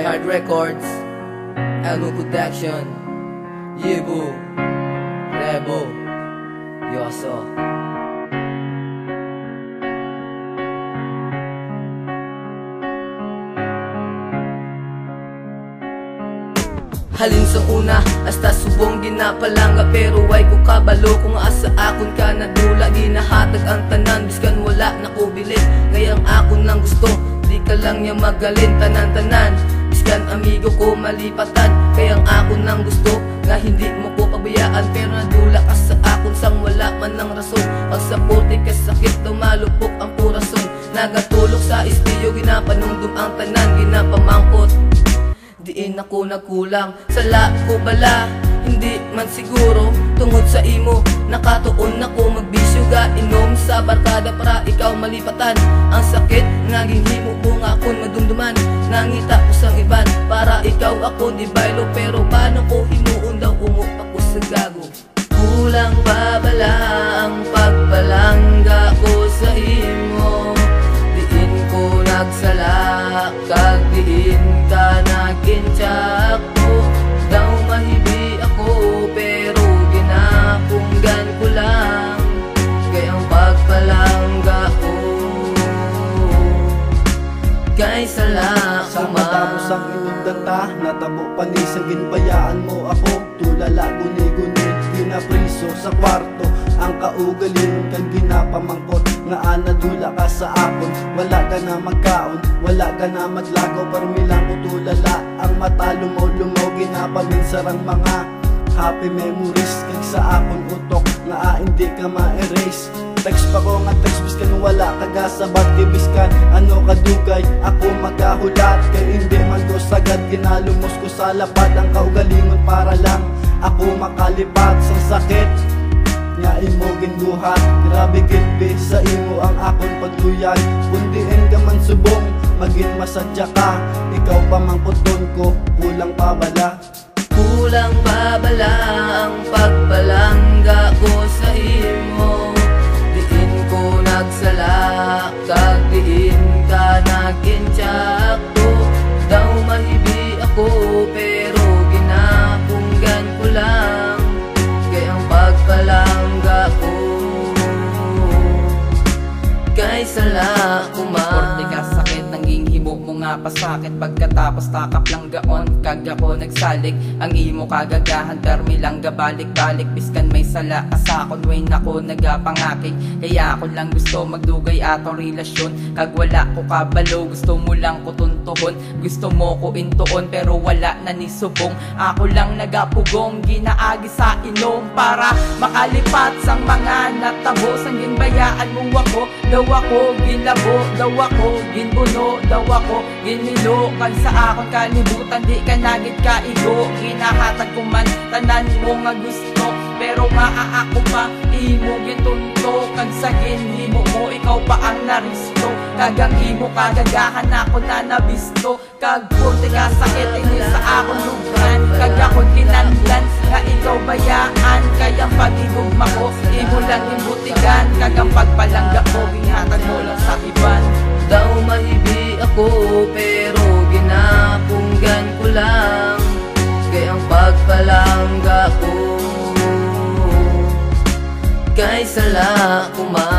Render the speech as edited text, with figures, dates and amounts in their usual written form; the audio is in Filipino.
Hard Records, Elmo Production, Yibu, Rebo, Yoso. Halin sa una, hasta subong ginapalanga. Pero ay ko kabalo kung asa akon ka nadula. Ginahatag ang tanan, biskan wala na ko bilin. Ngayang akon nang gusto, di ka lang niya magalin. Tanan-tanan, biskan amigo ko malipatan. Kayang akon nang gusto, nga hindi mo ko pabayaan. Pero nadula ka sa akon sang wala man ng rason. Pag sa puti ka sakit, daw malupok ang purason. Nagatulog sa istiyo, ginapanungdum ang tanan. Ginapamangkot, diin ako nagkulang. Sala ko bala, hindi man siguro. Tungod sa imo, nakatuon ako magbisyo ga inom sa barkada para ikaw malipatan. Ang sakit, naging himo ko nga akon madumduman. Nangita ko sang iban, para ikaw ako di baylo. Pero paano ko himuon daw umup ako sa gago. Kulang pa bala ang pagpalangga ko sa imo. Diin ko nagsala, kag diin ka nagintsak ko. Daw mahibi ako, pero ginapunggan ko lang. Kayang pagpalangga ko, kay sala sa matapos ang inundanta, natabo panisang ginbayaan mo ako. Tulala guni-guni, ginapriso sa kwarto. Ang kaugalin kang ginapamangkot, nga anadula ka sa akon. Wala ka na magkaon, wala ka na maglagaw. Parmilang ko tulala, ang mata lumaw-lumaw. Ginapaminsaran mga happy memories kag sa akon utok, nga hindi ka ma-erase. Text pa ko nga text, biskan wala kagasabat. Biskan ano kadugay, ako magahulat. Kay hindi man ko sagad, ginalumos ko sa lapad. Ang kaugalingon para lang ako makalipat sa sakit nga imo ginbuhat. Grabe gilbi sa imo ang akon pagluyan. Kundiin ka man subong, maging masadya ka. Ikaw pa mangkuton ko, kulang pa bala. Kulang pa bala ang pagpalangga ko sa imo. Diin ko nagsala, kag diin ka nagintsak ko. Daw mahibi ako, pero ginapunggan ko lang. Kayang pagpalangga ko, kay sala kuma. Porte ka sakit, nanging himo mo nga pasakit. Pagkatapos takap lang gaon, kag ako nagsalig. Ang imo kagagahan, permi lang gabalik-balik. Biskan may sala kasakon, way nako nagapangakig. Kaya ako lang gusto magdugay atong relasyon. Kag wala ko kabalo, gusto mo lang ko tuntuhon. Gusto mo ko intuon, pero wala na ni subong. Ako lang nagapugong, ginaagi sa inom. Para makalipat sang mga natabo. Sang ginbayaan mo ako, daw ako ginlabo, daw ako ginbuno, daw ako ginilo. Kag sa akong kalibutan, di ka nagit kaigo. Ginahatag ko man, tanan mo nga gusto, pero maaako pa, imo gitunto. Kag sa ginhimo mo, ikaw pa ang naristo. Kagang imo kagagahan, ako na nabisto. Kag punti ka sakit, ini sa akong lugan. Kag ako'y kinanlan, nga ikaw bayaan. Kayang pag-igugma ko, imo lang imbutigan. Kagang pagpalangga ko, ginhatag mo lang sa iban. Daw mahibi ako, pero ginapunggan ko lang. Kayang pagpalangga ko, kay sala kuma.